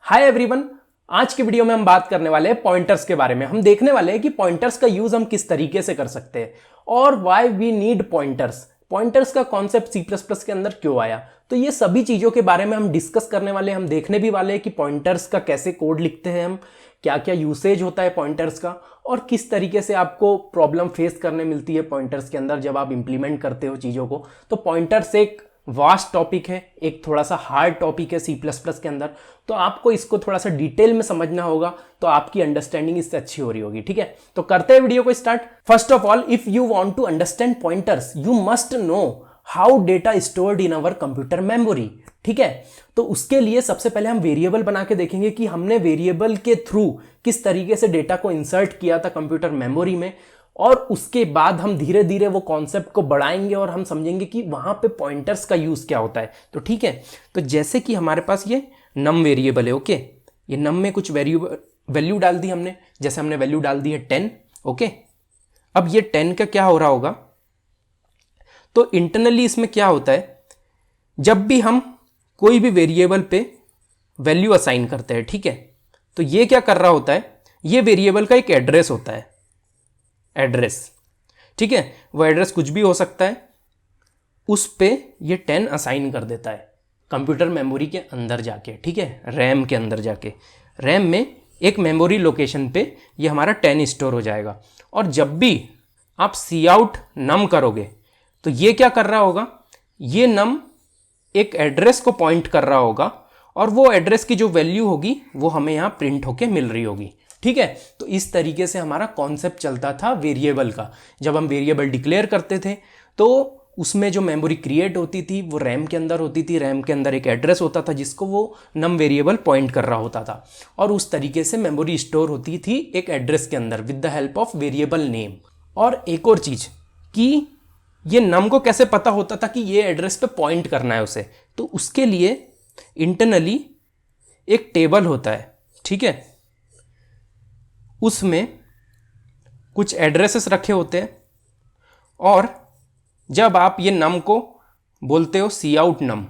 Hi everyone, आज की video में हम बात करने वाले हैं पॉइंटर्स के बारे में। हम देखने वाले हैं कि पॉइंटर्स का यूज हम किस तरीके से कर सकते हैं और why we need pointers. Pointers का कॉन्सेप्ट C++ के अंदर क्यों आया, तो ये सभी चीजों के बारे में हम डिस्कस करने वाले हैं। हम देखने भी वाले हैं कि पॉइंटर्स का कैसे कोड लिखते हैं, हम क्या क्या यूसेज होता है पॉइंटर्स का और किस तरीके से आपको प्रॉब्लम फेस करने मिलती है पॉइंटर्स के अंदर जब आप इंप्लीमेंट करते हो चीज़ों को। तो पॉइंटर्स एक वास्ट टॉपिक है, एक थोड़ा सा हार्ड टॉपिक है C++ के अंदर, तो आपको इसको थोड़ा सा डिटेल में समझना होगा तो आपकी अंडरस्टैंडिंग इससे अच्छी हो रही होगी। ठीक है, तो करते हैं वीडियो को start. First of all, if you want to understand pointers you must know how data stored in our computer memory. ठीक है, तो उसके लिए सबसे पहले हम वेरिएबल बना के देखेंगे कि हमने वेरिएबल के थ्रू किस तरीके से डेटा को इंसर्ट किया था कंप्यूटर मेमोरी में, और उसके बाद हम धीरे धीरे वो कॉन्सेप्ट को बढ़ाएंगे और हम समझेंगे कि वहां पे पॉइंटर्स का यूज क्या होता है। तो ठीक है, तो जैसे कि हमारे पास ये नम वेरिएबल है, ओके, ये नम में कुछ वैल्यू डाल दी हमने, जैसे हमने वैल्यू डाल दी है 10। ओके, अब ये 10 का क्या हो रहा होगा, तो इंटरनली इसमें क्या होता है, जब भी हम कोई भी वेरिएबल पे वैल्यू असाइन करते हैं, ठीक है, तो ये क्या कर रहा होता है, ये वेरिएबल का एक एड्रेस होता है, एड्रेस। ठीक है, वो एड्रेस कुछ भी हो सकता है, उस पे ये 10 असाइन कर देता है कंप्यूटर मेमोरी के अंदर जाके। ठीक है, रैम के अंदर जाके, रैम में एक मेमोरी लोकेशन पे ये हमारा 10 स्टोर हो जाएगा। और जब भी आप सी आउट नम करोगे तो ये क्या कर रहा होगा, ये नम एक एड्रेस को पॉइंट कर रहा होगा और वो एड्रेस की जो वैल्यू होगी वो हमें यहाँ प्रिंट होके मिल रही होगी। ठीक है, तो इस तरीके से हमारा कॉन्सेप्ट चलता था वेरिएबल का। जब हम वेरिएबल डिक्लेयर करते थे तो उसमें जो मेमोरी क्रिएट होती थी वो रैम के अंदर होती थी, रैम के अंदर एक एड्रेस होता था जिसको वो नम वेरिएबल पॉइंट कर रहा होता था, और उस तरीके से मेमोरी स्टोर होती थी एक एड्रेस के अंदर with the help of variable name. और एक और चीज कि ये नम को कैसे पता होता था कि ये एड्रेस पे पॉइंट करना है उसे, तो उसके लिए इंटरनली एक टेबल होता है। ठीक है, उसमें कुछ एड्रेसेस रखे होते हैं और जब आप ये नम को बोलते हो सी आउट नम,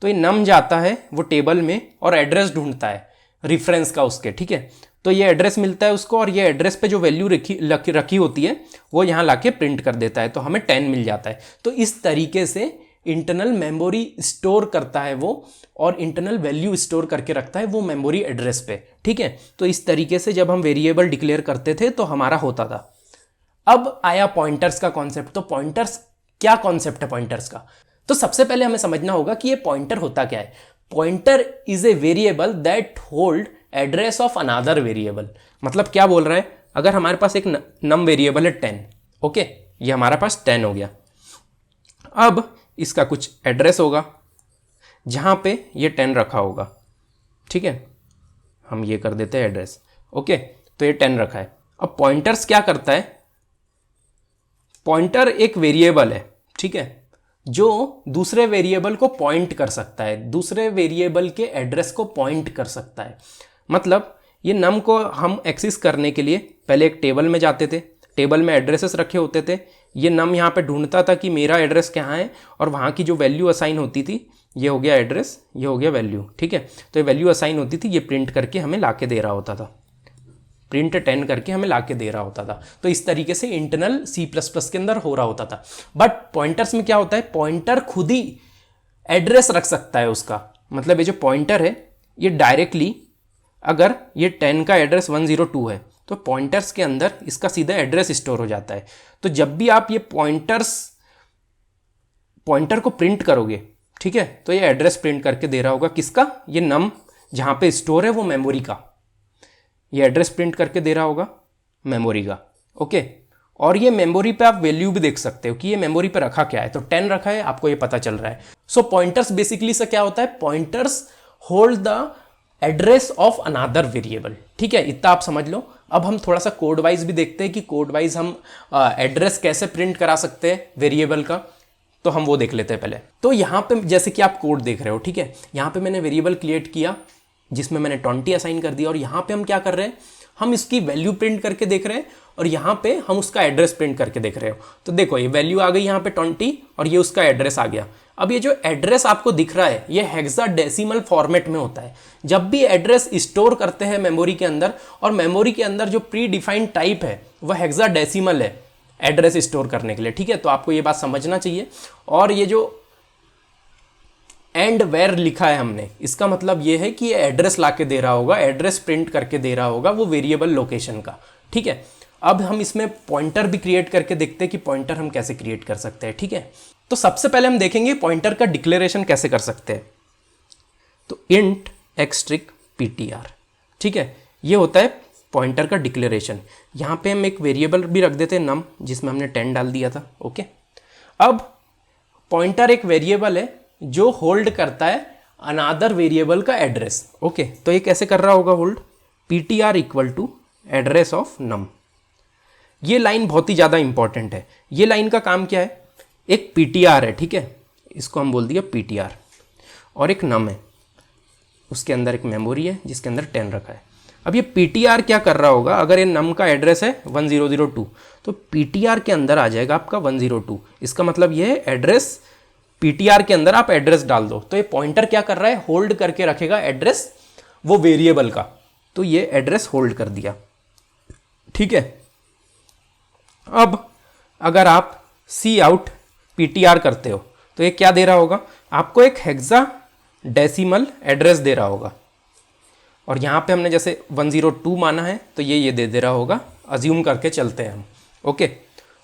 तो ये नम जाता है वो टेबल में और एड्रेस ढूंढता है रिफरेंस का उसके। ठीक है, तो ये एड्रेस मिलता है उसको और ये एड्रेस पे जो वैल्यू रखी होती है वो यहाँ लाके प्रिंट कर देता है, तो हमें 10 मिल जाता है। तो इस तरीके से इंटरनल मेमोरी स्टोर करता है वो, और इंटरनल वैल्यू स्टोर करके रखता है वो मेमोरी एड्रेस पे। ठीक है, तो इस तरीके से जब हम वेरिएबल डिक्लेयर करते थे तो हमारा होता था। अब आया पॉइंटर्स का कॉन्सेप्ट। तो पॉइंटर्स क्या कॉन्सेप्ट है पॉइंटर्स का, तो सबसे पहले हमें समझना होगा कि ये पॉइंटर होता क्या है। Pointer is a variable that hold address of another variable. मतलब क्या बोल रहा है, अगर हमारे पास एक नम वेरिएबल है 10, ओके, ये हमारे पास 10 हो गया। अब इसका कुछ एड्रेस होगा जहां पे ये 10 रखा होगा। ठीक है, हम ये कर देते हैं एड्रेस। ओके, तो ये 10 रखा है। अब पॉइंटर्स क्या करता है, पॉइंटर एक वेरिएबल है, ठीक है, जो दूसरे वेरिएबल को पॉइंट कर सकता है, दूसरे वेरिएबल के एड्रेस को पॉइंट कर सकता है। मतलब ये नम को हम एक्सेस करने के लिए पहले एक टेबल में जाते थे, टेबल में एड्रेसेस रखे होते थे, ये नम यहाँ पे ढूंढता था कि मेरा एड्रेस कहाँ है, और वहाँ की जो वैल्यू असाइन होती थी, ये हो गया एड्रेस, ये हो गया वैल्यू। ठीक है, तो ये वैल्यू असाइन होती थी, ये प्रिंट करके हमें ला के दे रहा होता था, प्रिंट 10 करके हमें ला के दे रहा होता था। तो इस तरीके से इंटरनल C++ के अंदर हो रहा होता था। बट पॉइंटर्स में क्या होता है, पॉइंटर खुद ही एड्रेस रख सकता है उसका। मतलब ये जो पॉइंटर है ये डायरेक्टली, अगर ये 10 का एड्रेस 102 है तो पॉइंटर्स के अंदर इसका सीधा एड्रेस स्टोर हो जाता है। तो जब भी आप ये पॉइंटर को प्रिंट करोगे, ठीक है, तो ये एड्रेस प्रिंट करके दे रहा होगा किसका, ये नम जहां पे स्टोर है वो मेमोरी का, ये एड्रेस प्रिंट करके दे रहा होगा मेमोरी का। ओके, और ये मेमोरी पे आप वैल्यू भी देख सकते हो कि ये मेमोरी पे रखा क्या है, तो 10 रखा है, आपको ये पता चल रहा है। सो पॉइंटर्स बेसिकली से क्या होता है, pointers hold the address of another variable. ठीक है, इतना आप समझ लो। अब हम थोड़ा सा कोड वाइज भी देखते हैं कि कोड वाइज हम एड्रेस कैसे प्रिंट करा सकते हैं वेरिएबल का, तो हम वो देख लेते हैं पहले। तो यहाँ पे जैसे कि आप कोड देख रहे हो, ठीक है, यहाँ पे मैंने वेरिएबल क्रिएट किया जिसमें मैंने 20 असाइन कर दिया, और यहाँ पे हम क्या कर रहे हैं, हम इसकी वैल्यू प्रिंट करके देख रहे हैं और यहाँ पे हम उसका एड्रेस प्रिंट करके देख रहे हो। तो देखो ये वैल्यू आ गई यहाँ पे 20 और ये उसका एड्रेस आ गया। अब ये जो एड्रेस आपको दिख रहा है ये हेक्साडेसिमल फॉर्मेट में होता है। जब भी एड्रेस स्टोर करते हैं मेमोरी के अंदर, और मेमोरी के अंदर जो प्री डिफाइंड टाइप है वह हेक्साडेसिमल है एड्रेस स्टोर करने के लिए, ठीक है। तो आपको ये बात समझना चाहिए। और ये जो एंड वेयर लिखा है हमने, इसका मतलब ये है कि ये एड्रेस ला के दे रहा होगा, एड्रेस प्रिंट करके दे रहा होगा वो वेरिएबल लोकेशन का, ठीक है। अब हम इसमें पॉइंटर भी क्रिएट करके देखते हैं कि पॉइंटर हम कैसे क्रिएट कर सकते हैं, ठीक है। तो सबसे पहले हम देखेंगे पॉइंटर का डिक्लेरेशन कैसे कर सकते हैं। तो इंट एक्स्ट्रिक ptr, ठीक है, ये होता है पॉइंटर का डिक्लेरेशन। यहाँ पे हम एक वेरिएबल भी रख देते हैं नम, जिसमें हमने 10 डाल दिया था, ओके। अब पॉइंटर एक वेरिएबल है जो होल्ड करता है अनादर वेरिएबल का एड्रेस, ओके। तो ये कैसे कर रहा होगा hold, ptr equal to address of num. ये लाइन बहुत ही ज़्यादा इंपॉर्टेंट है। ये लाइन का काम क्या है, एक ptr है, ठीक है, इसको हम बोल दिया ptr, और एक नम है, उसके अंदर एक मेमोरी है जिसके अंदर 10 रखा है। अब ये ptr क्या कर रहा होगा, अगर ये नम का एड्रेस है 1002 तो ptr के अंदर आ जाएगा आपका 102। इसका मतलब ये है एड्रेस ptr के अंदर आप एड्रेस डाल दो। तो ये पॉइंटर क्या कर रहा है, होल्ड करके रखेगा एड्रेस वो वेरिएबल का। तो ये एड्रेस होल्ड कर दिया, ठीक है। अब अगर आप सी आउट ptr करते हो तो ये क्या दे रहा होगा, आपको एक हेक्साडेसिमल एड्रेस दे रहा होगा। और यहाँ पे हमने जैसे 102 माना है तो ये दे रहा होगा, अज्यूम करके चलते हैं हम, ओके।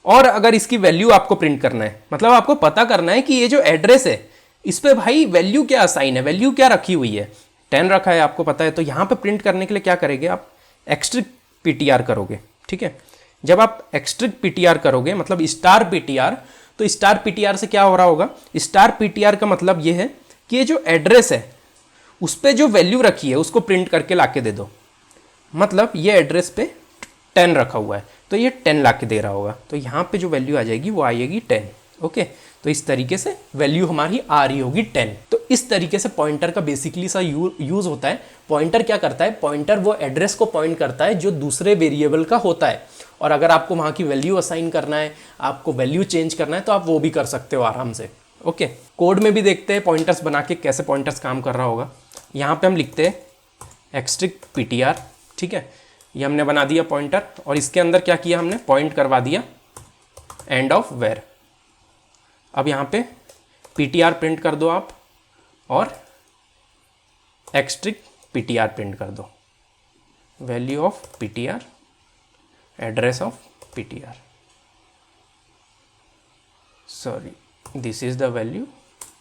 और अगर इसकी वैल्यू आपको प्रिंट करना है, मतलब आपको पता करना है कि ये जो एड्रेस है इस पे भाई वैल्यू क्या असाइन है, वैल्यू क्या रखी हुई है, 10 रखा है आपको पता है। तो यहाँ पे प्रिंट करने के लिए क्या करेंगे आप, एक्स्ट्रिक ptr करोगे, ठीक है। जब आप एक्स्ट्रिक ptr करोगे मतलब स्टार ptr, तो स्टार ptr से क्या हो रहा होगा, स्टार ptr का मतलब ये है कि ये जो एड्रेस है उस पर जो वैल्यू रखी है उसको प्रिंट करके लाके दे दो। मतलब ये एड्रेस पे 10 रखा हुआ है तो ये 10 लाके दे रहा होगा, तो यहाँ पे जो वैल्यू आ जाएगी वो आएगी 10, ओके। तो इस तरीके से वैल्यू हमारी आ रही होगी 10। तो इस तरीके से पॉइंटर का बेसिकली सा यूज होता है। पॉइंटर क्या करता है, पॉइंटर वो एड्रेस को पॉइंट करता है जो दूसरे वेरिएबल का होता है। और अगर आपको वहाँ की वैल्यू असाइन करना है, आपको वैल्यू चेंज करना है, तो आप वो भी कर सकते हो आराम से, ओके। कोड में भी देखते हैं पॉइंटर्स बना के कैसे पॉइंटर्स काम कर रहा होगा। यहाँ पे हम लिखते हैं एक्स्ट्रिक ptr, ठीक है, ये हमने बना दिया पॉइंटर। और इसके अंदर क्या किया हमने, पॉइंट करवा दिया एंड ऑफ वेयर। अब यहाँ पे ptr प्रिंट कर दो आप और एक्स्ट्रिक ptr प्रिंट कर दो, value of ptr, address of ptr, sorry this is the value,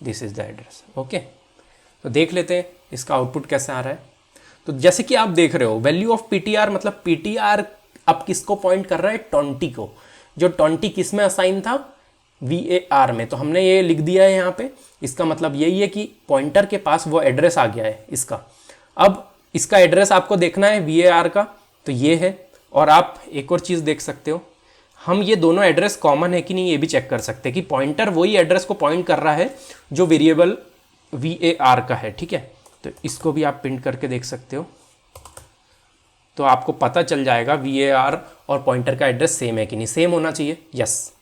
this is the address, okay. तो देख लेते हैं इसका आउटपुट कैसे आ रहा है। तो जैसे कि आप देख रहे हो वैल्यू ऑफ ptr मतलब ptr अब किसको पॉइंट कर रहा है, 20 को। जो 20 किस में असाइन था, var में। तो हमने ये लिख दिया है यहाँ पे। इसका मतलब यही है कि पॉइंटर के पास वो एड्रेस आ गया है इसका। अब इसका एड्रेस आपको देखना है var का, तो ये है। और आप एक और चीज़ देख सकते हो, हम ये दोनों एड्रेस कॉमन है कि नहीं ये भी चेक कर सकते हैं कि पॉइंटर वही एड्रेस को पॉइंट कर रहा है जो वेरिएबल var का है, ठीक है। तो इसको भी आप प्रिंट करके देख सकते हो, तो आपको पता चल जाएगा var और पॉइंटर का एड्रेस सेम है कि नहीं। सेम होना चाहिए, यस,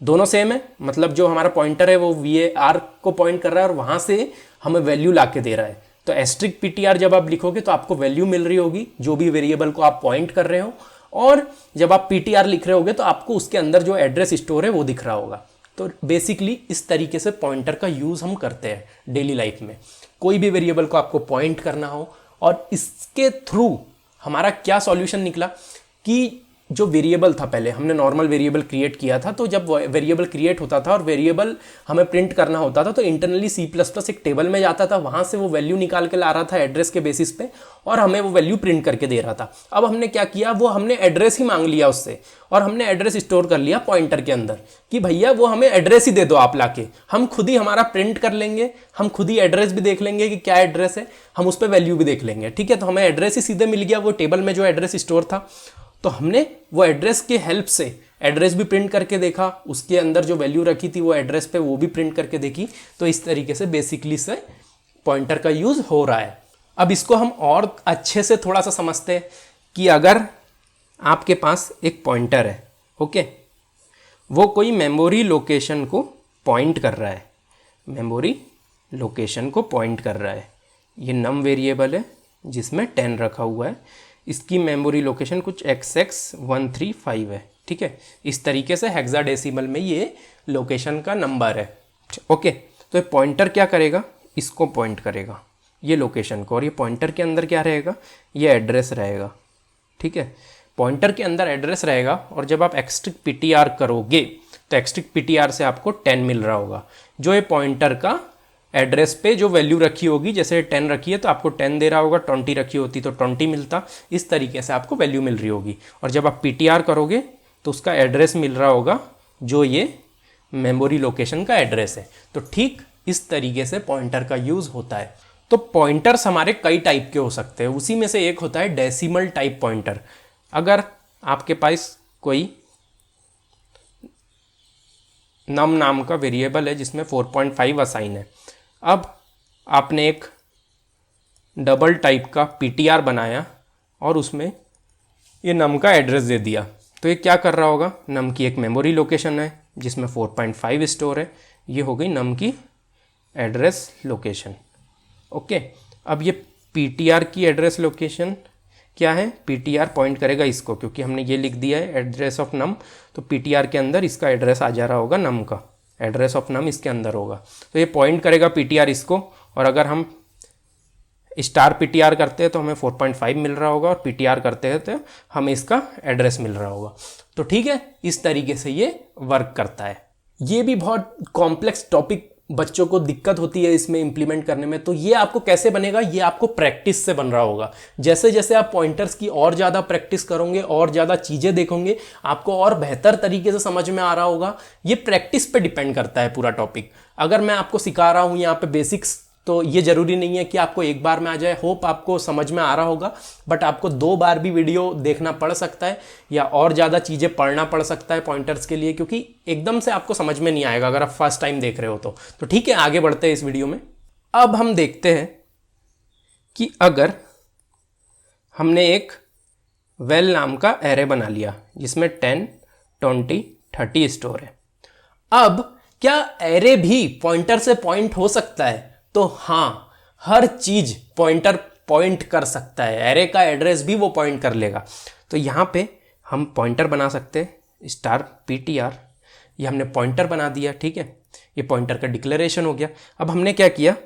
दोनों सेम है। मतलब जो हमारा पॉइंटर है वो var को पॉइंट कर रहा है और वहाँ से हमें वैल्यू ला के दे रहा है। तो एस्ट्रिक ptr जब आप लिखोगे तो आपको वैल्यू मिल रही होगी जो भी वेरिएबल को आप पॉइंट कर रहे हो, और जब आप ptr लिख रहे होगे तो आपको उसके अंदर जो एड्रेस स्टोर है वो दिख रहा होगा। तो बेसिकली इस तरीके से पॉइंटर का यूज़ हम करते हैं डेली लाइफ में। कोई भी वेरिएबल को आपको पॉइंट करना हो, और इसके थ्रू हमारा क्या सॉल्यूशन निकला कि जो वेरिएबल था, पहले हमने नॉर्मल वेरिएबल क्रिएट किया था। तो जब वेरिएबल क्रिएट होता था और वेरिएबल हमें प्रिंट करना होता था तो इंटरनली C++ एक टेबल में जाता था, वहाँ से वो वैल्यू निकाल के ला रहा था एड्रेस के बेसिस पे, और हमें वो वैल्यू प्रिंट करके दे रहा था। अब हमने क्या किया, वो हमने एड्रेस ही मांग लिया उससे, और हमने एड्रेस स्टोर कर लिया पॉइंटर के अंदर कि भैया वो हमें एड्रेस ही दे दो आप लाके, हम खुद ही हमारा प्रिंट कर लेंगे, हम खुद ही एड्रेस भी देख लेंगे कि क्या एड्रेस है, हम उस पर वैल्यू भी देख लेंगे, ठीक है। तो हमें एड्रेस ही सीधे मिल गया वो टेबल में जो एड्रेस स्टोर था। तो हमने वो एड्रेस के हेल्प से एड्रेस भी प्रिंट करके देखा, उसके अंदर जो वैल्यू रखी थी वो एड्रेस पे वो भी प्रिंट करके देखी। तो इस तरीके से बेसिकली से पॉइंटर का यूज़ हो रहा है। अब इसको हम और अच्छे से थोड़ा सा समझते हैं कि अगर आपके पास एक पॉइंटर है, ओके, वो कोई मेमोरी लोकेशन को पॉइंट कर रहा है, मेमोरी लोकेशन को पॉइंट कर रहा है। ये नम वेरिएबल है जिसमें 10 रखा हुआ है, इसकी मेमोरी लोकेशन कुछ XX135 है, ठीक है। इस तरीके से हेक्साडेसिमल में ये लोकेशन का नंबर है, ओके। तो ये पॉइंटर क्या करेगा, इसको पॉइंट करेगा, ये लोकेशन को, और ये पॉइंटर के अंदर क्या रहेगा, ये एड्रेस रहेगा, ठीक है। पॉइंटर के अंदर एड्रेस रहेगा, और जब आप एक्सट्रिक PTR करोगे तो एक्सट्रिक PTR से आपको 10 मिल रहा होगा, जो ये पॉइंटर का एड्रेस पे जो वैल्यू रखी होगी, जैसे 10 रखी है तो आपको 10 दे रहा होगा, 20 रखी होती तो 20 मिलता, इस तरीके से आपको वैल्यू मिल रही होगी। और जब आप PTR करोगे तो उसका एड्रेस मिल रहा होगा जो ये मेमोरी लोकेशन का एड्रेस है। तो ठीक इस तरीके से पॉइंटर का यूज़ होता है। तो पॉइंटर्स हमारे कई टाइप के हो सकते हैं, उसी में से एक होता है डेसिमल टाइप पॉइंटर। अगर आपके पास कोई नम नाम का वेरिएबल है जिसमें 4.5 असाइन है, अब आपने एक डबल टाइप का PTR बनाया और उसमें ये नम का एड्रेस दे दिया, तो ये क्या कर रहा होगा, नम की एक मेमोरी लोकेशन है जिसमें 4.5 स्टोर है, ये हो गई नम की एड्रेस लोकेशन, ओके। अब ये PTR की एड्रेस लोकेशन क्या है, PTR पॉइंट करेगा इसको, क्योंकि हमने ये लिख दिया है एड्रेस ऑफ नम, तो PTR के अंदर इसका एड्रेस आ जा रहा होगा, नम का एड्रेस ऑफ नम इसके अंदर होगा, तो ये पॉइंट करेगा PTR इसको। और अगर हम स्टार PTR करते हैं तो हमें 4.5 मिल रहा होगा, और PTR करते हैं तो हमें इसका एड्रेस मिल रहा होगा। तो ठीक है, इस तरीके से ये वर्क करता है। ये भी बहुत कॉम्प्लेक्स टॉपिक, बच्चों को दिक्कत होती है इसमें इंप्लीमेंट करने में। तो ये आपको कैसे बनेगा, ये आपको प्रैक्टिस से बन रहा होगा। जैसे जैसे आप पॉइंटर्स की और ज़्यादा प्रैक्टिस करोगे और ज़्यादा चीज़ें देखोगे, आपको और बेहतर तरीके से समझ में आ रहा होगा। ये प्रैक्टिस पे डिपेंड करता है पूरा टॉपिक। अगर मैं आपको सिखा रहा हूँ यहाँ पे बेसिक्स, तो ये ज़रूरी नहीं है कि आपको एक बार में आ जाए। होप आपको समझ में आ रहा होगा, बट आपको 2 बार भी वीडियो देखना पड़ सकता है या और ज़्यादा चीज़ें पढ़ना पड़ सकता है पॉइंटर्स के लिए, क्योंकि एकदम से आपको समझ में नहीं आएगा अगर आप फर्स्ट टाइम देख रहे हो तो ठीक है, आगे बढ़ते हैं इस वीडियो में। अब हम देखते हैं कि अगर हमने एक वेल नाम का एरे बना लिया जिसमें 10, 20, 30 स्टोर है। अब क्या एरे भी पॉइंटर से पॉइंट हो सकता है? तो हाँ, हर चीज पॉइंटर पॉइंट कर सकता है, एरे का एड्रेस भी वो पॉइंट कर लेगा। तो यहाँ पे हम पॉइंटर बना सकते हैं स्टार PTR, ये हमने पॉइंटर बना दिया, ठीक है। ये पॉइंटर का डिक्लेरेशन हो गया। अब हमने क्या किया,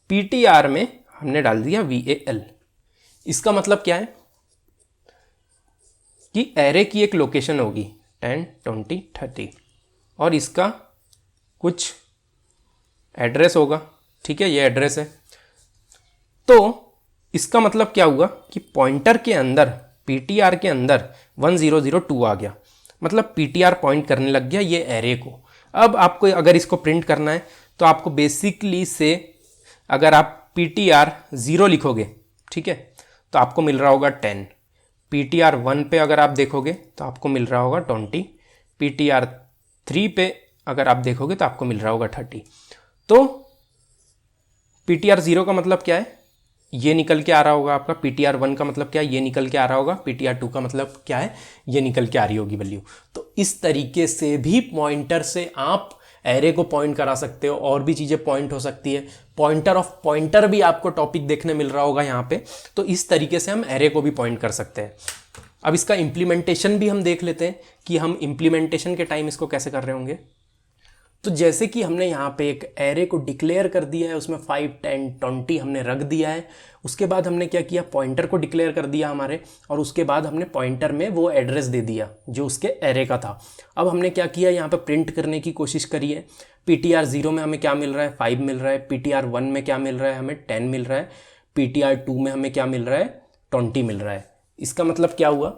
PTR में हमने डाल दिया VAL। इसका मतलब क्या है कि एरे की एक लोकेशन होगी 10, 20, 30 और इसका कुछ एड्रेस होगा, ठीक है, ये एड्रेस है। तो इसका मतलब क्या हुआ कि पॉइंटर के अंदर PTR के अंदर 1002 आ गया, मतलब PTR पॉइंट करने लग गया ये एरे को। अब आपको अगर इसको प्रिंट करना है तो आपको बेसिकली से अगर आप PTR 0 लिखोगे, ठीक है, तो आपको मिल रहा होगा 10। PTR 1 पे अगर आप देखोगे तो आपको मिल रहा होगा 20। PTR 3 पे अगर आप देखोगे तो आपको मिल रहा होगा 30। तो PTR 0 का मतलब क्या है, ये निकल के आ रहा होगा आपका। PTR 1 का मतलब क्या है, ये निकल के आ रहा होगा। PTR 2 का मतलब क्या है, ये निकल के आ रही होगी वैल्यू। तो इस तरीके से भी पॉइंटर से आप एरे को पॉइंट करा सकते हो, और भी चीज़ें पॉइंट हो सकती है। पॉइंटर ऑफ पॉइंटर भी आपको टॉपिक देखने मिल रहा होगा यहाँ पे। तो इस तरीके से हम एरे को भी पॉइंट कर सकते हैं। अब इसका इम्प्लीमेंटेशन भी हम देख लेते हैं कि हम इम्प्लीमेंटेशन के टाइम इसको कैसे कर रहे होंगे। तो जैसे कि हमने यहाँ पे एक एरे को डिक्लेयर कर दिया है, उसमें 5, 10, 20 हमने रख दिया है। उसके बाद हमने क्या किया, पॉइंटर को डिक्लेयर कर दिया हमारे, और उसके बाद हमने पॉइंटर में वो एड्रेस दे दिया जो उसके एरे का था। अब हमने क्या किया, यहाँ पे प्रिंट करने की कोशिश करी है। PTR 0 में हमें क्या मिल रहा है, 5 मिल रहा है। PTR 1 में क्या मिल रहा है, हमें 10 मिल रहा है। PTR 2 में हमें क्या मिल रहा है, 20 मिल रहा है। इसका मतलब क्या हुआ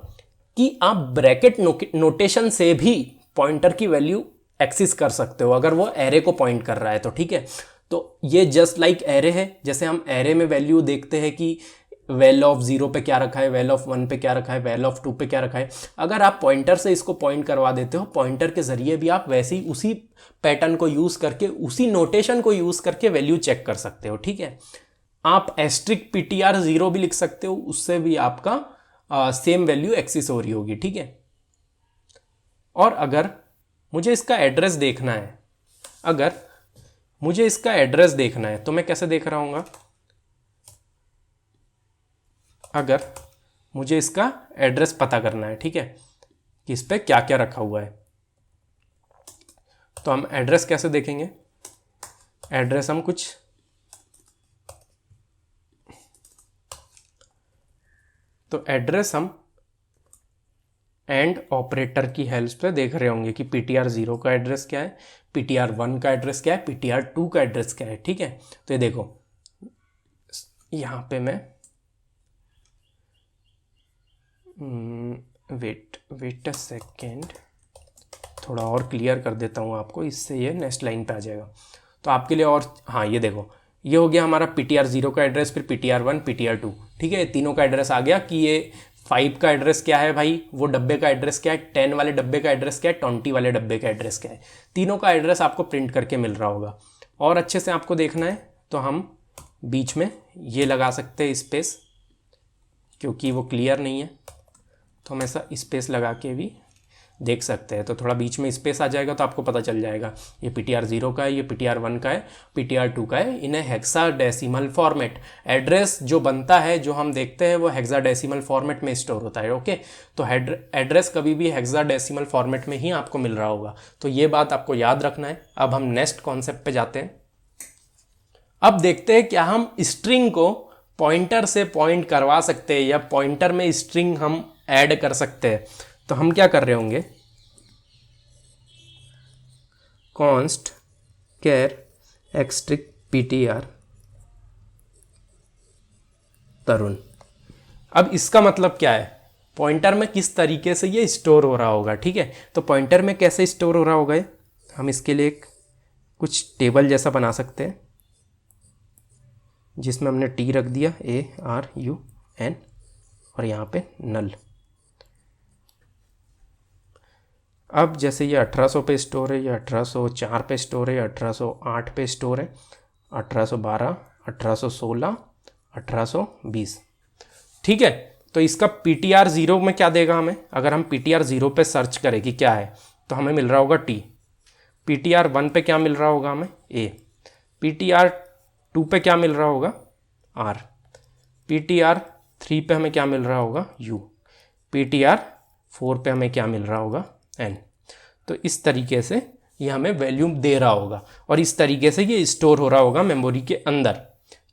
कि आप ब्रैकेट नोटेशन से भी पॉइंटर की वैल्यू एक्सेस कर सकते हो अगर वो एरे को पॉइंट कर रहा है तो, ठीक है। तो ये जस्ट लाइक एरे है। जैसे हम एरे में वैल्यू देखते हैं कि वैल ऑफ 0 पे क्या रखा है, वैल ऑफ 1 पे क्या रखा है, वैल ऑफ 2 पे क्या रखा है। अगर आप पॉइंटर से इसको पॉइंट करवा देते हो, पॉइंटर के जरिए भी आप वैसे ही उसी पैटर्न को यूज करके, उसी नोटेशन को यूज करके वैल्यू चेक कर सकते हो, ठीक है। आप एस्ट्रिक PTR 0 भी लिख सकते हो, उससे भी आपका सेम वैल्यू एक्सिस हो रही होगी, ठीक है। और अगर मुझे इसका एड्रेस देखना है, अगर मुझे इसका एड्रेस देखना है तो मैं कैसे देख रहा हूँगा, अगर मुझे इसका एड्रेस पता करना है, ठीक है, कि इस पर क्या क्या रखा हुआ है, तो हम एड्रेस कैसे देखेंगे। एड्रेस हम कुछ तो एड्रेस हम एंड ऑपरेटर की हेल्प से देख रहे होंगे कि ptr0 का एड्रेस क्या है, ptr1 का एड्रेस क्या है, ptr2 का एड्रेस क्या है, ठीक है। तो ये देखो यहाँ पे मैं वेट अ सेकेंड, थोड़ा और क्लियर कर देता हूँ आपको, इससे ये नेक्स्ट लाइन पे आ जाएगा तो आपके लिए। और हाँ, ये देखो, ये हो गया हमारा ptr0 का एड्रेस, फिर ptr1, ptr2, ठीक है, तीनों का एड्रेस आ गया कि ये 5 का एड्रेस क्या है भाई, वो डब्बे का एड्रेस क्या है, 10 वाले डब्बे का एड्रेस क्या है, 20 वाले डब्बे का एड्रेस क्या है। तीनों का एड्रेस आपको प्रिंट करके मिल रहा होगा। और अच्छे से आपको देखना है तो हम बीच में ये लगा सकते हैं स्पेस, क्योंकि वो क्लियर नहीं है तो हम ऐसा स्पेस लगा के भी देख सकते हैं। तो थोड़ा बीच में स्पेस आ जाएगा तो आपको पता चल जाएगा ये ptr0 का है, ये ptr1 का है, ptr2 का है। इन्हें हेक्साडेसिमल फॉर्मेट, एड्रेस जो बनता है जो हम देखते हैं वो हेक्साडेसिमल फॉर्मेट में स्टोर होता है, ओके। तो एड्रेस कभी भी हेक्साडेसिमल फॉर्मेट में ही आपको मिल रहा होगा, तो ये बात आपको याद रखना है। अब हम नेक्स्ट कॉन्सेप्ट पे जाते हैं। अब देखते हैं क्या हम स्ट्रिंग को पॉइंटर से पॉइंट करवा सकते हैं या पॉइंटर में स्ट्रिंग हम ऐड कर सकते हैं। तो हम क्या कर रहे होंगे, कॉन्स्ट कैर एक्सट्रिक ptr तरुण। अब इसका मतलब क्या है, पॉइंटर में किस तरीके से ये स्टोर हो रहा होगा, ठीक है। तो पॉइंटर में कैसे स्टोर हो रहा होगा ये, हम इसके लिए कुछ टेबल जैसा बना सकते हैं जिसमें हमने t रख दिया, ARUN, और यहाँ पे नल। अब जैसे ये 1800 पे स्टोर है, ये 1804 पे स्टोर है, 1808 पे स्टोर है, 1812, 1816, 1820, ठीक है। तो इसका ptr0 में क्या देगा हमें, अगर हम ptr0 पे सर्च करें कि क्या है तो हमें मिल रहा होगा t, ptr1 पे क्या मिल रहा होगा हमें a, ptr2 पे क्या मिल रहा होगा r, ptr3 पे हमें क्या मिल रहा होगा u, ptr4 पे हमें क्या मिल रहा होगा n। तो इस तरीके से ये हमें वैल्यू दे रहा होगा और इस तरीके से ये स्टोर हो रहा होगा मेमोरी के अंदर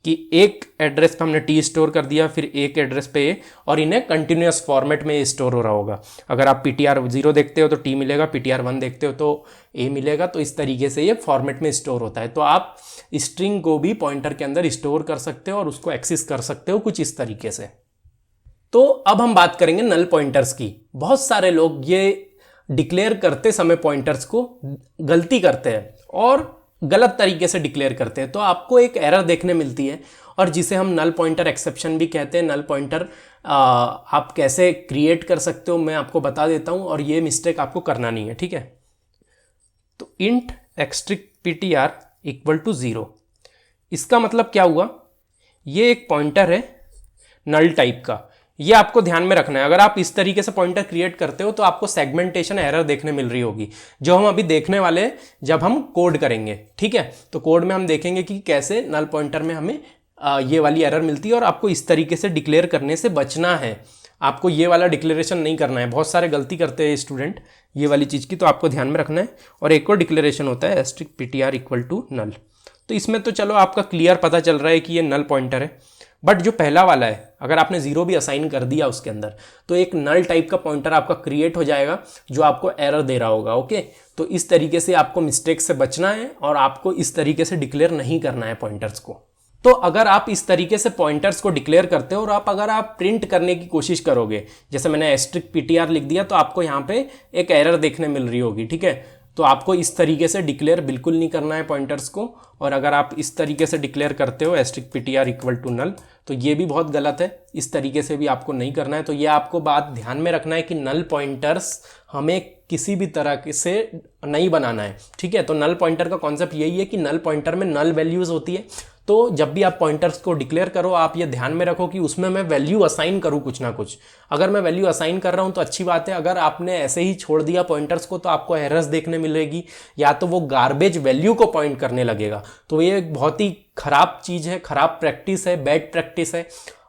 कि एक एड्रेस पे हमने t स्टोर कर दिया, फिर एक एड्रेस पे a, और इन्हें कंटिन्यूअस फॉर्मेट में स्टोर हो रहा होगा। अगर आप ptr0 देखते हो तो t मिलेगा, ptr1 देखते हो तो a मिलेगा। तो इस तरीके से ये फॉर्मेट में स्टोर होता है। तो आप स्ट्रिंग को भी पॉइंटर के अंदर स्टोर कर सकते हो और उसको एक्सेस कर सकते हो कुछ इस तरीके से। तो अब हम बात करेंगे नल पॉइंटर्स की। बहुत सारे लोग ये डिक्लेयर करते समय पॉइंटर्स को गलती करते हैं और गलत तरीके से डिक्लेयर करते हैं, तो आपको एक एरर देखने मिलती है और जिसे हम नल पॉइंटर एक्सेप्शन भी कहते हैं। नल पॉइंटर आप कैसे क्रिएट कर सकते हो मैं आपको बता देता हूं और ये मिस्टेक आपको करना नहीं है, ठीक है। तो इंट एक्सट्रिक ptr इक्वल टू 0, इसका मतलब क्या हुआ, ये एक पॉइंटर है नल टाइप का, ये आपको ध्यान में रखना है। अगर आप इस तरीके से पॉइंटर क्रिएट करते हो तो आपको सेगमेंटेशन एरर देखने मिल रही होगी, जो हम अभी देखने वाले जब हम कोड करेंगे, ठीक है। तो कोड में हम देखेंगे कि कैसे नल पॉइंटर में हमें ये वाली एरर मिलती है और आपको इस तरीके से डिक्लेयर करने से बचना है। आपको ये वाला डिक्लेरेशन नहीं करना है। बहुत सारे गलती करते हैं स्टूडेंट ये वाली चीज़ की, तो आपको ध्यान में रखना है। और एक और डिक्लेरेशन होता है asterisk ptr equal to null. तो इसमें तो चलो आपका क्लियर पता चल रहा है कि ये नल पॉइंटर है, बट जो पहला वाला है अगर आपने 0 भी असाइन कर दिया उसके अंदर तो एक नल टाइप का पॉइंटर आपका क्रिएट हो जाएगा जो आपको एरर दे रहा होगा, ओके। तो इस तरीके से आपको मिस्टेक से बचना है और आपको इस तरीके से डिक्लेयर नहीं करना है पॉइंटर्स को। तो अगर आप इस तरीके से पॉइंटर्स को डिक्लेयर करते हो और अगर आप प्रिंट करने की कोशिश करोगे, जैसे मैंने एस्ट्रिक ptr लिख दिया तो आपको यहाँ पे एक एरर देखने मिल रही होगी, ठीक है। तो आपको इस तरीके से डिक्लेयर बिल्कुल नहीं करना है पॉइंटर्स को। और अगर आप इस तरीके से डिक्लेयर करते हो asterisk ptr equal to null तो ये भी बहुत गलत है, इस तरीके से भी आपको नहीं करना है। तो ये आपको बात ध्यान में रखना है कि नल पॉइंटर्स हमें किसी भी तरह से नहीं बनाना है, ठीक है। तो नल पॉइंटर का कॉन्सेप्ट यही है कि नल पॉइंटर में नल वैल्यूज होती है, तो जब भी आप पॉइंटर्स को डिक्लेयर करो, आप ये ध्यान में रखो कि उसमें मैं वैल्यू असाइन करूँ कुछ ना कुछ। अगर मैं वैल्यू असाइन कर रहा हूँ तो अच्छी बात है, अगर आपने ऐसे ही छोड़ दिया पॉइंटर्स को तो आपको एरर्स देखने मिलेगी, या तो वो गार्बेज वैल्यू को पॉइंट करने लगेगा। तो ये एक बहुत ही खराब चीज़ है, खराब प्रैक्टिस है, बैड प्रैक्टिस है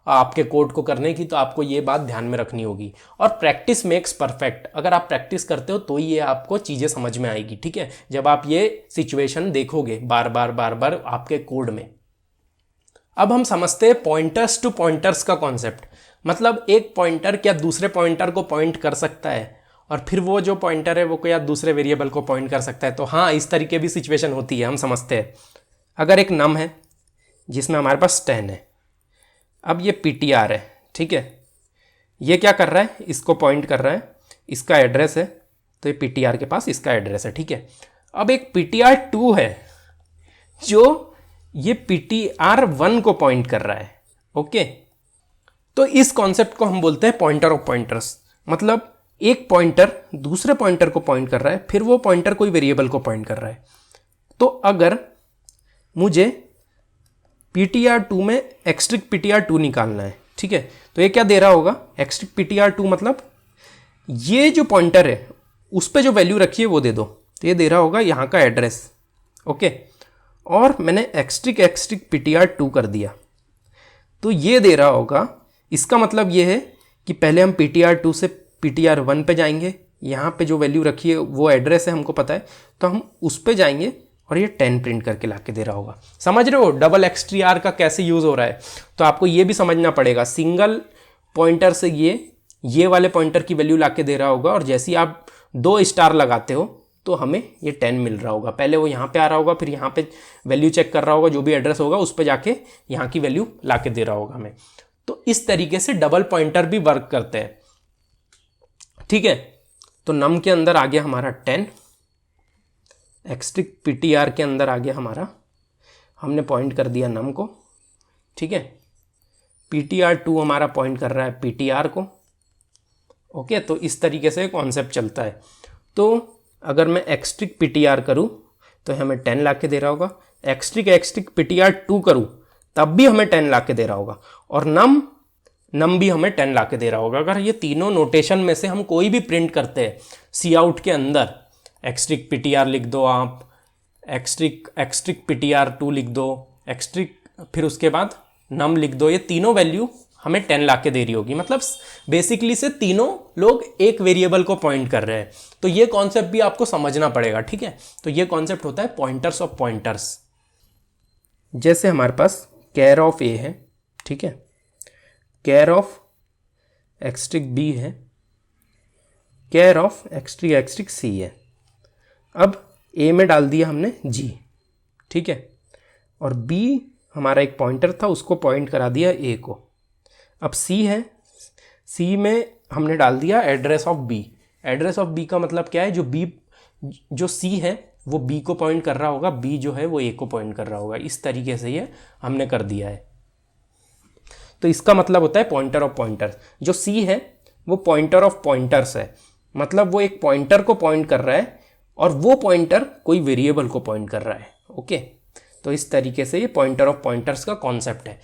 आपके कोड को करने की। तो आपको ये बात ध्यान में रखनी होगी। और प्रैक्टिस मेक्स परफेक्ट, अगर आप प्रैक्टिस करते हो तो ये आपको चीज़ें समझ में आएगी, ठीक है, जब आप ये सिचुएशन देखोगे बार बार आपके कोड में। अब हम समझते हैं पॉइंटर्स टू पॉइंटर्स का कॉन्सेप्ट। मतलब एक पॉइंटर क्या दूसरे पॉइंटर को पॉइंट कर सकता है, और फिर वो जो पॉइंटर है वो क्या दूसरे वेरिएबल को पॉइंट कर सकता है। तो हाँ, इस तरीके भी सिचुएशन होती है, हम समझते हैं। अगर एक नम है जिसमें हमारे पास 10 है, अब ये ptr है, ठीक है, ये क्या कर रहा है, इसको पॉइंट कर रहा है, इसका एड्रेस है, तो ये ptr के पास इसका एड्रेस है, ठीक है। अब एक ptr2 है जो ये ptr1 को पॉइंट कर रहा है, ओके। तो इस कॉन्सेप्ट को हम बोलते हैं पॉइंटर ऑफ पॉइंटर्स। मतलब एक पॉइंटर दूसरे पॉइंटर को पॉइंट कर रहा है, फिर वो पॉइंटर कोई वेरिएबल को पॉइंट कर रहा है। तो अगर मुझे ptr2 में एक्स्ट्रिक ptr2 निकालना है, ठीक है, तो ये क्या दे रहा होगा, एक्स्ट्रिक ptr2 मतलब ये जो पॉइंटर है उस पर जो वैल्यू रखी है वो दे दो। तो ये दे रहा होगा यहाँ का एड्रेस, ओके। और मैंने एक्स्ट्रिक ptr2 कर दिया, तो ये दे रहा होगा, इसका मतलब ये है कि पहले हम ptr2 से ptr1 पे जाएंगे, यहाँ पे जो वैल्यू रखी है वो एड्रेस है, हमको पता है, तो हम उस पे जाएंगे और ये 10 प्रिंट करके ला के दे रहा होगा। समझ रहे हो डबल एक्सटीआर का कैसे यूज़ हो रहा है। तो आपको ये भी समझना पड़ेगा, सिंगल पॉइंटर से ये वाले पॉइंटर की वैल्यू ला के दे रहा होगा, और जैसे ही आप 2 स्टार लगाते हो तो हमें ये 10 मिल रहा होगा। पहले वो यहाँ पे आ रहा होगा, फिर यहाँ पे वैल्यू चेक कर रहा होगा, जो भी एड्रेस होगा उस पर जाके यहाँ की वैल्यू ला के दे रहा होगा हमें। तो इस तरीके से डबल पॉइंटर भी वर्क करते हैं, ठीक है। तो नम के अंदर आ गया हमारा 10, एक्स्ट्रिक ptr के अंदर आ गया हमारा, हमने पॉइंट कर दिया नम को, ठीक है। ptr2 हमारा पॉइंट कर रहा है ptr को, ओके। तो इस तरीके से कॉन्सेप्ट चलता है। तो अगर मैं एक्स्ट्रिक ptr करूँ तो हमें 10 ला के दे रहा होगा, एक्स्ट्रिक ptr2 करूँ तब भी हमें 10 ला के दे रहा होगा, और नम भी हमें 10 ला के दे रहा होगा। अगर ये तीनों नोटेशन में से हम कोई भी प्रिंट करते हैं सी आउट के अंदर, एक्स्ट्रिक ptr लिख दो आप, एक्स्ट्रिक ptr2 लिख दो, एक्स्ट्रिक फिर उसके बाद नम लिख दो, ये तीनों वैल्यू हमें 10 ला के दे रही होगी। मतलब बेसिकली से तीनों लोग एक वेरिएबल को पॉइंट कर रहे हैं। तो ये कॉन्सेप्ट भी आपको समझना पड़ेगा, ठीक है। तो ये कॉन्सेप्ट होता है पॉइंटर्स ऑफ पॉइंटर्स। जैसे हमारे पास कैर ऑफ ए है, ठीक है, कैर ऑफ एक्स्ट्रिक बी है, कैर ऑफ एक्स्ट्रिक सी है। अब ए में डाल दिया हमने जी, ठीक है, और बी हमारा एक पॉइंटर था, उसको पॉइंट करा दिया ए को। अब सी है, सी में हमने डाल दिया address of B. Address of B का मतलब क्या है, जो सी है वो बी को पॉइंट कर रहा होगा, बी जो है वो ए को पॉइंट कर रहा होगा। इस तरीके से ये हमने कर दिया है। तो इसका मतलब होता है पॉइंटर ऑफ पॉइंटर्स। जो सी है वो पॉइंटर ऑफ पॉइंटर्स है, मतलब वो एक पॉइंटर को पॉइंट कर रहा है और वो पॉइंटर कोई वेरिएबल को पॉइंट कर रहा है, ओके। तो इस तरीके से ये पॉइंटर ऑफ पॉइंटर्स का कॉन्सेप्ट है।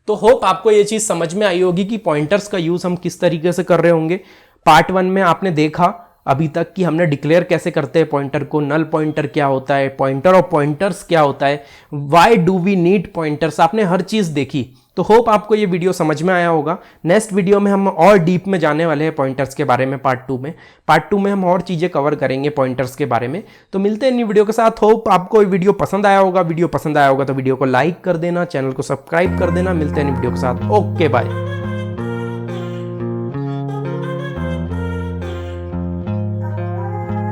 तो होप आपको ये चीज़ समझ में आई होगी कि पॉइंटर्स का यूज़ हम किस तरीके से कर रहे होंगे। पार्ट 1 में आपने देखा अभी तक कि हमने डिक्लेयर कैसे करते हैं पॉइंटर को, नल पॉइंटर क्या होता है, पॉइंटर ऑफ पॉइंटर्स क्या होता है, why do we need pointers, आपने हर चीज़ देखी। तो होप आपको ये वीडियो समझ में आया होगा। नेक्स्ट वीडियो में हम और डीप में जाने वाले हैं पॉइंटर्स के बारे में। पार्ट 2 में हम और चीज़ें कवर करेंगे पॉइंटर्स के बारे में। तो मिलते हैं नई वीडियो के साथ। होप आपको वीडियो पसंद आया होगा। वीडियो पसंद आया होगा तो वीडियो को लाइक कर देना, चैनल को सब्सक्राइब कर देना। मिलते हैं नई वीडियो के साथ। Okay bye.